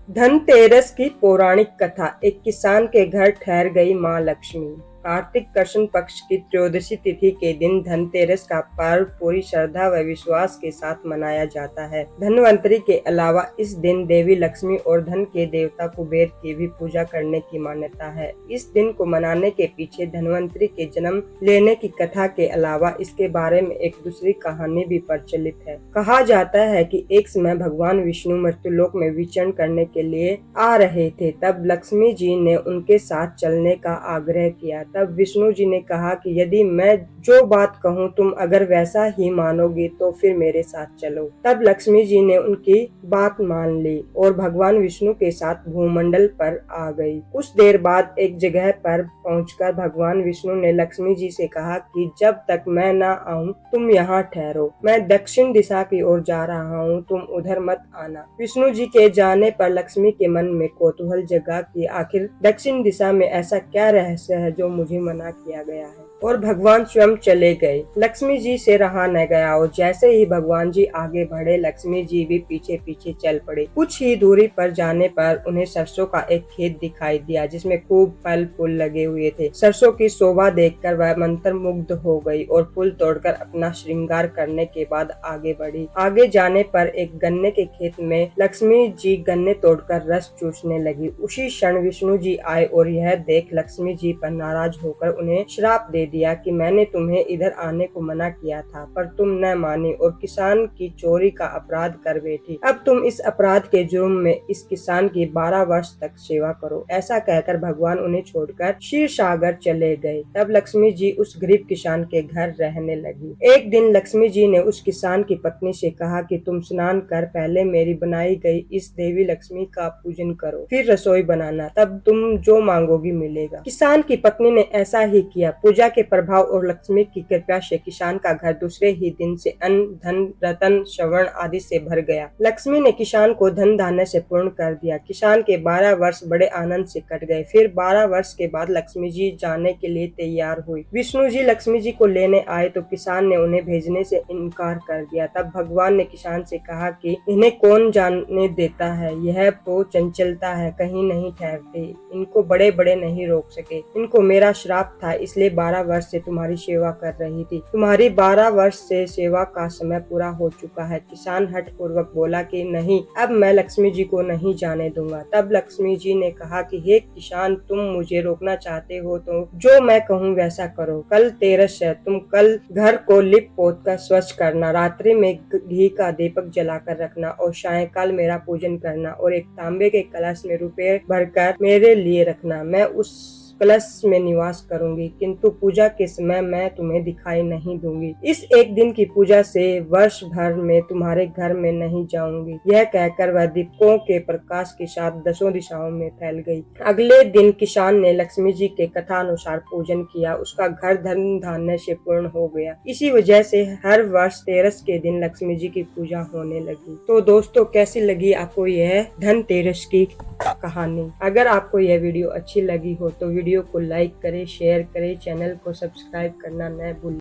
धनतेरस की पौराणिक कथा। एक किसान के घर ठहर गई मां लक्ष्मी। कार्तिक कृष्ण पक्ष की त्रयोदशी तिथि के दिन धनतेरस का पर्व पूरी श्रद्धा व विश्वास के साथ मनाया जाता है। धनवंतरी के अलावा इस दिन देवी लक्ष्मी और धन के देवता कुबेर की भी पूजा करने की मान्यता है। इस दिन को मनाने के पीछे धनवंतरी के जन्म लेने की कथा के अलावा इसके बारे में एक दूसरी कहानी भी प्रचलित है। कहा जाता है कि एक समय भगवान विष्णु मृत्युलोक में विचरण करने के लिए आ रहे थे। तब लक्ष्मी जी ने उनके साथ चलने का आग्रह किया। तब विष्णु जी ने कहा कि यदि मैं जो बात कहूँ तुम अगर वैसा ही मानोगी तो फिर मेरे साथ चलो। तब लक्ष्मी जी ने उनकी बात मान ली और भगवान विष्णु के साथ भूमंडल पर आ गई। कुछ देर बाद एक जगह पर पहुंचकर भगवान विष्णु ने लक्ष्मी जी से कहा कि जब तक मैं न आऊं तुम यहाँ ठहरो। मैं दक्षिण दिशा की ओर जा रहा हूँ, तुम उधर मत आना। विष्णु जी के जाने पर लक्ष्मी के मन में कौतूहल जगा कि आखिर दक्षिण दिशा में ऐसा क्या रहस्य है जो मुझे मना किया गया है, और भगवान स्वयं चले गए। लक्ष्मी जी से रहा न गया और जैसे ही भगवान जी आगे बढ़े लक्ष्मी जी भी पीछे पीछे चल पड़े। कुछ ही दूरी पर जाने पर उन्हें सरसों का एक खेत दिखाई दिया जिसमें खूब फल फूल लगे हुए थे। सरसों की शोभा देखकर वह मंत्रमुग्ध हो गई और फूल तोड़कर अपना श्रृंगार करने के बाद आगे बढ़ी। आगे जाने पर एक गन्ने के खेत में लक्ष्मी जी गन्ने तोड़कर रस चूसने लगी। उसी क्षण विष्णु जी आए और यह देख लक्ष्मी जी पर नाराज होकर उन्हें श्राप दे दिया कि मैंने तुम्हें इधर आने को मना किया था पर तुम न मानी और किसान की चोरी का अपराध कर बैठी। अब तुम इस अपराध के जुर्म में इस किसान की 12 वर्ष तक सेवा करो। ऐसा कहकर भगवान उन्हें छोड़कर क्षीर सागर चले गए। तब लक्ष्मी जी उस गरीब किसान के घर रहने लगी। एक दिन लक्ष्मी जी ने उस किसान की पत्नी से कहा कि तुम स्नान कर पहले मेरी बनाई गई इस देवी लक्ष्मी का पूजन करो, फिर रसोई बनाना, तब तुम जो मांगोगी मिलेगा। किसान की पत्नी ने ऐसा ही किया। पूजा के प्रभाव और लक्ष्मी की कृपा से किसान का घर दूसरे ही दिन से अन्न धन रतन श्रवण आदि से भर गया। लक्ष्मी ने किसान को धन धान्य से पूर्ण कर दिया। किसान के 12 वर्ष बड़े आनंद से कट गए। फिर 12 वर्ष के बाद लक्ष्मी जी जाने के लिए तैयार हुई। विष्णु जी लक्ष्मी जी को लेने आए तो किसान ने उन्हें भेजने से इनकार कर दिया। तब भगवान ने किसान से कहा कि इन्हें कौन जाने देता है, यह तो चंचलता है, कहीं नहीं ठहरते, इनको बड़े बड़े नहीं रोक सके। इनको मेरा श्राप था इसलिए 12 वर्ष से तुम्हारी सेवा कर रही थी। तुम्हारी 12 वर्ष से सेवा का समय पूरा हो चुका है। किसान हठ पूर्वक बोला कि नहीं, अब मैं लक्ष्मी जी को नहीं जाने दूंगा। तब लक्ष्मी जी ने कहा कि हे किसान, तुम मुझे रोकना चाहते हो तो जो मैं कहूँ वैसा करो। कल तेरस है, तुम कल घर को लिप पोत कर स्वच्छ करना, रात्रि में घी का दीपक जलाकर रखना और सायंकाल मेरा पूजन करना और एक तांबे के कलश में रुपए भरकर मेरे लिए रखना। मैं उस कलश में निवास करूंगी, किंतु पूजा के समय मैं तुम्हें दिखाई नहीं दूंगी। इस एक दिन की पूजा से वर्ष भर में तुम्हारे घर में नहीं जाऊंगी। यह कहकर वह दीपकों के प्रकाश के साथ 10 दिशाओं में फैल गई। अगले दिन किसान ने लक्ष्मी जी के कथा अनुसार पूजन किया। उसका घर धन धान्य से पूर्ण हो गया। इसी वजह से हर वर्ष तेरस के दिन लक्ष्मी जी की पूजा होने लगी। तो दोस्तों, कैसी लगी आपको यह धनतेरस की कहानी? अगर आपको यह वीडियो अच्छी लगी हो तो वीडियो को लाइक करें, शेयर करें, चैनल को सब्सक्राइब करना न भूलें।